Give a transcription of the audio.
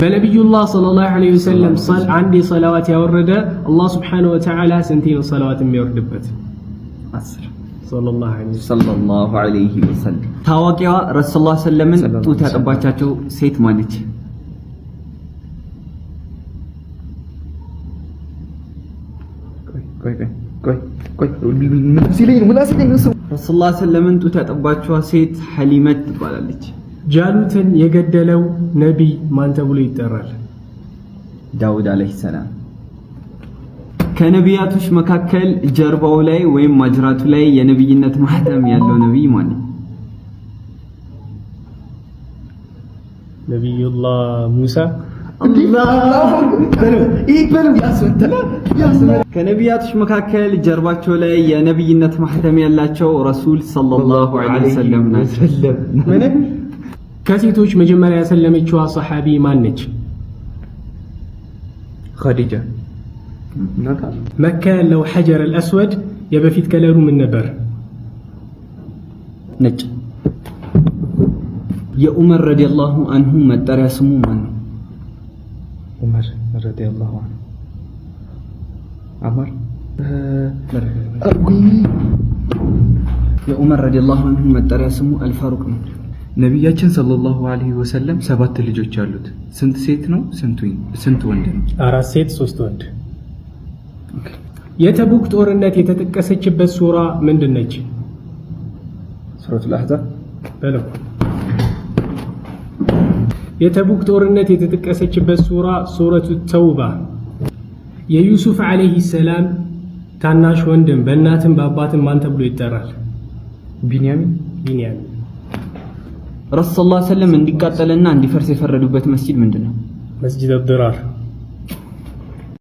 በነብዩላህ ሰለላሁ ዐለይሂ ወሰለም አንድ የሰላዋት ያወረደ አላህ ሱብሓነሁ ወተዓላ ስንት ነው ሰላዋት የሚወርድበት? 10 ሰለላሁ ዐለይሂ ወሰለም። ታዋቂዋ ረሱላህ ሰለምን ጡት ያጠባቻቸው ሴት ማነች? ረሱላህ ሰለምን ጡት ያጠባችዋ ሴት ሐሊመት ትባላለች። ጃሉትን የገደለው ነቢይ ማን ተብሎ ይጠራል? ዳውድ አለይሂ ሰላም። ከነቢያቶች መካከል ጀርባው ላይ ወይም ማጅራቱ ላይ የነብይነት ማህተም ያለው ነቢይ ማን ነው? ነቢዩላህ ሙሳ። ከነቢያቶች መካከል ጀርባቸው ላይ የነብይነት ማህተም ያላቸው ረሱል ሰለላሁ ዐለይሂ ወሰለም ናቸው። ከሴቶች መጀመሪያ ያሰለመችው ሰሐቢ ማን ነች? ኸዲጃ። መካ ያለው ሐጀር አልአስወድ የበፊት ከለሩ ምን ነበር? ነጭ። የዑመር ረዲየላሁ ዐንሁ መጠሪያ ስሙ ማን ነው? ዑመር ረዲየላሁ ዐንሁ አማር። የዑመር ረዲየላሁ ዐንሁ መጠሪያ ስሙ አልፋሩቅ ነው። ነቢያችን ሰለላሁ ዐለይሂ ወሰለም 7 ልጆች አሉት። ስንት ሴት ነው? ስንት ወንድ ነው? 4 ሴት 3 ወንድ። የተቡክ ጦርነት የተጠቀሰችበት ሱራ ምንድነች? ሱረቱል አህዛብ በለው። የተቡክ ጦርነት የተጠቀሰችበት ሱራ ሱረቱ ተውባ። የዩሱፍ ዐለይሂ ሰላም ታናሽ ወንድም በእናትም በአባትም ማን ተብሎ ይጠራል? ቢንያሚን። ረሱላህ ሰለላሁ ዐለይሂ ወሰለም እንዲቃጠልና እንዲፈርስ የፈረዱበት መስጂድ ምንድነው? መስጂድ አልድራር።